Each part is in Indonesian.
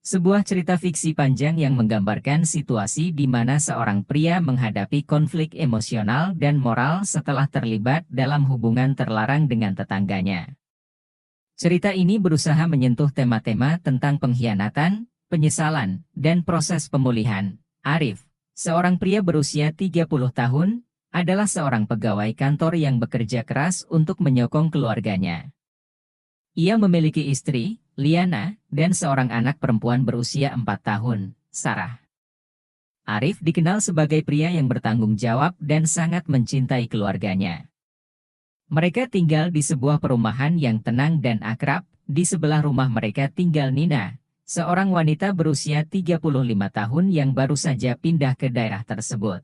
Sebuah cerita fiksi panjang yang menggambarkan situasi di mana seorang pria menghadapi konflik emosional dan moral setelah terlibat dalam hubungan terlarang dengan tetangganya. Cerita ini berusaha menyentuh tema-tema tentang pengkhianatan, penyesalan, dan proses pemulihan. Arif, seorang pria berusia 30 tahun, adalah seorang pegawai kantor yang bekerja keras untuk menyokong keluarganya. Ia memiliki istri, Liana, dan seorang anak perempuan berusia 4 tahun, Sarah. Arif dikenal sebagai pria yang bertanggung jawab dan sangat mencintai keluarganya. Mereka tinggal di sebuah perumahan yang tenang dan akrab. Di sebelah rumah mereka tinggal Nina, seorang wanita berusia 35 tahun yang baru saja pindah ke daerah tersebut.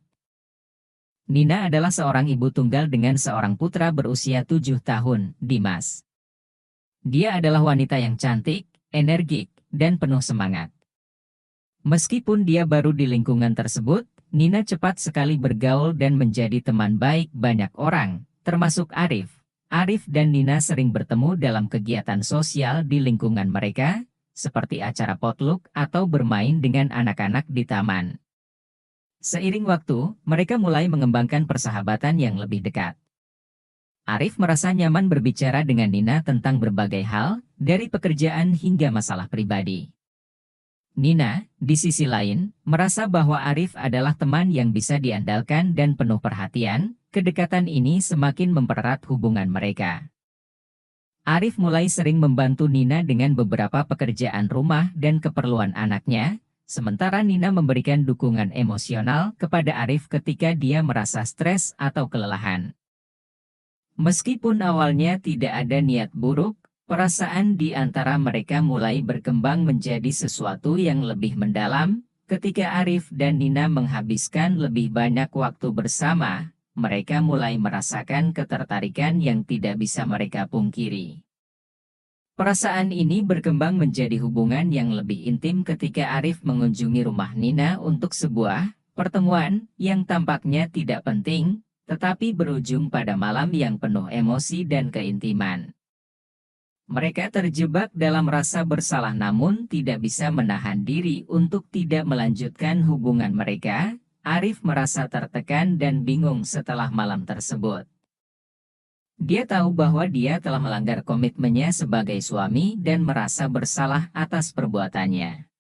Nina adalah seorang ibu tunggal dengan seorang putra berusia 7 tahun, Dimas. Dia adalah wanita yang cantik, energik, dan penuh semangat. Meskipun dia baru di lingkungan tersebut, Nina cepat sekali bergaul dan menjadi teman baik banyak orang, termasuk Arif. Arif dan Nina sering bertemu dalam kegiatan sosial di lingkungan mereka, seperti acara potluck atau bermain dengan anak-anak di taman. Seiring waktu, mereka mulai mengembangkan persahabatan yang lebih dekat. Arif merasa nyaman berbicara dengan Nina tentang berbagai hal, dari pekerjaan hingga masalah pribadi. Nina, di sisi lain, merasa bahwa Arif adalah teman yang bisa diandalkan dan penuh perhatian. Kedekatan ini semakin mempererat hubungan mereka. Arif mulai sering membantu Nina dengan beberapa pekerjaan rumah dan keperluan anaknya, sementara Nina memberikan dukungan emosional kepada Arif ketika dia merasa stres atau kelelahan. Meskipun awalnya tidak ada niat buruk, perasaan di antara mereka mulai berkembang menjadi sesuatu yang lebih mendalam. Ketika Arif dan Nina menghabiskan lebih banyak waktu bersama, mereka mulai merasakan ketertarikan yang tidak bisa mereka pungkiri. Perasaan ini berkembang menjadi hubungan yang lebih intim ketika Arif mengunjungi rumah Nina untuk sebuah pertemuan yang tampaknya tidak penting, tetapi berujung pada malam yang penuh emosi dan keintiman. Mereka terjebak dalam rasa bersalah namun tidak bisa menahan diri untuk tidak melanjutkan hubungan mereka. Arif merasa tertekan dan bingung setelah malam tersebut. Dia tahu bahwa dia telah melanggar komitmennya sebagai suami dan merasa bersalah atas perbuatannya.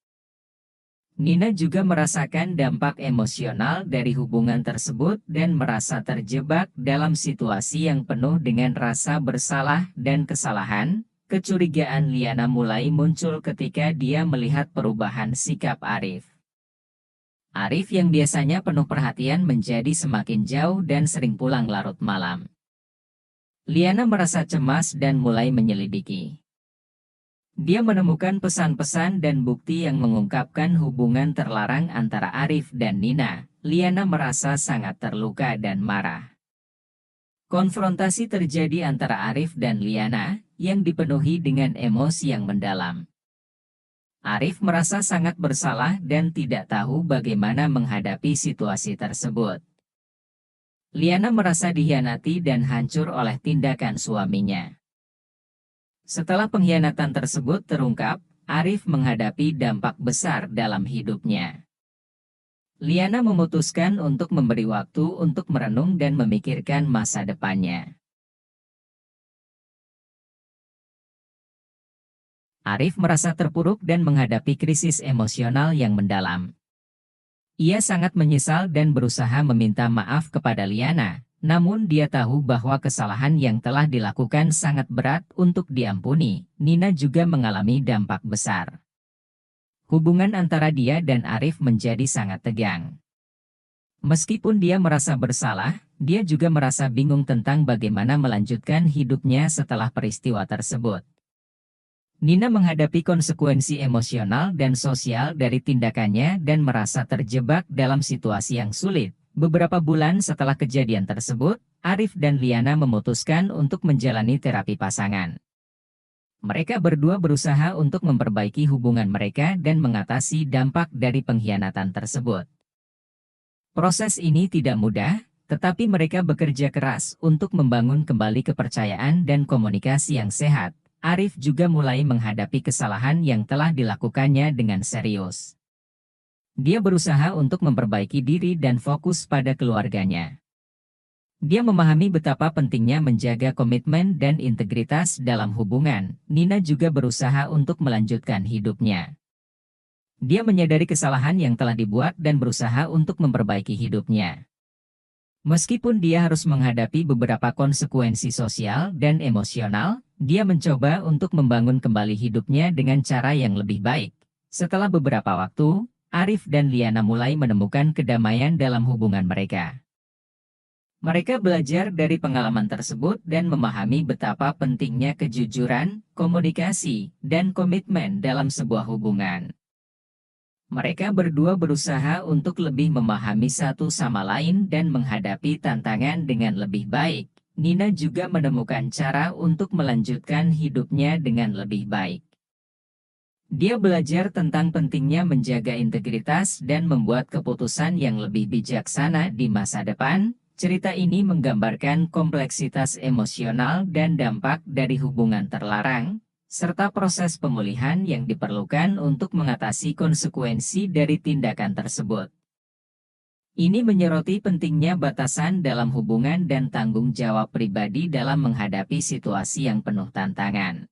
Nina juga merasakan dampak emosional dari hubungan tersebut dan merasa terjebak dalam situasi yang penuh dengan rasa bersalah dan kesalahan. Kecurigaan Liana mulai muncul ketika dia melihat perubahan sikap Arif. Arif yang biasanya penuh perhatian menjadi semakin jauh dan sering pulang larut malam. Liana merasa cemas dan mulai menyelidiki. Dia menemukan pesan-pesan dan bukti yang mengungkapkan hubungan terlarang antara Arif dan Nina. Liana merasa sangat terluka dan marah. Konfrontasi terjadi antara Arif dan Liana, yang dipenuhi dengan emosi yang mendalam. Arif merasa sangat bersalah dan tidak tahu bagaimana menghadapi situasi tersebut. Liana merasa dikhianati dan hancur oleh tindakan suaminya. Setelah pengkhianatan tersebut terungkap, Arif menghadapi dampak besar dalam hidupnya. Liana memutuskan untuk memberi waktu untuk merenung dan memikirkan masa depannya. Arif merasa terpuruk dan menghadapi krisis emosional yang mendalam. Ia sangat menyesal dan berusaha meminta maaf kepada Liana, namun dia tahu bahwa kesalahan yang telah dilakukan sangat berat untuk diampuni. Nina juga mengalami dampak besar. Hubungan antara dia dan Arif menjadi sangat tegang. Meskipun dia merasa bersalah, dia juga merasa bingung tentang bagaimana melanjutkan hidupnya setelah peristiwa tersebut. Nina menghadapi konsekuensi emosional dan sosial dari tindakannya dan merasa terjebak dalam situasi yang sulit. Beberapa bulan setelah kejadian tersebut, Arif dan Liana memutuskan untuk menjalani terapi pasangan. Mereka berdua berusaha untuk memperbaiki hubungan mereka dan mengatasi dampak dari pengkhianatan tersebut. Proses ini tidak mudah, tetapi mereka bekerja keras untuk membangun kembali kepercayaan dan komunikasi yang sehat. Arif juga mulai menghadapi kesalahan yang telah dilakukannya dengan serius. Dia berusaha untuk memperbaiki diri dan fokus pada keluarganya. Dia memahami betapa pentingnya menjaga komitmen dan integritas dalam hubungan. Nina juga berusaha untuk melanjutkan hidupnya. Dia menyadari kesalahan yang telah dibuat dan berusaha untuk memperbaiki hidupnya. Meskipun dia harus menghadapi beberapa konsekuensi sosial dan emosional, dia mencoba untuk membangun kembali hidupnya dengan cara yang lebih baik. Setelah beberapa waktu, Arif dan Liana mulai menemukan kedamaian dalam hubungan mereka. Mereka belajar dari pengalaman tersebut dan memahami betapa pentingnya kejujuran, komunikasi, dan komitmen dalam sebuah hubungan. Mereka berdua berusaha untuk lebih memahami satu sama lain dan menghadapi tantangan dengan lebih baik. Nina juga menemukan cara untuk melanjutkan hidupnya dengan lebih baik. Dia belajar tentang pentingnya menjaga integritas dan membuat keputusan yang lebih bijaksana di masa depan. Cerita ini menggambarkan kompleksitas emosional dan dampak dari hubungan terlarang, serta proses pemulihan yang diperlukan untuk mengatasi konsekuensi dari tindakan tersebut. Ini menyoroti pentingnya batasan dalam hubungan dan tanggung jawab pribadi dalam menghadapi situasi yang penuh tantangan.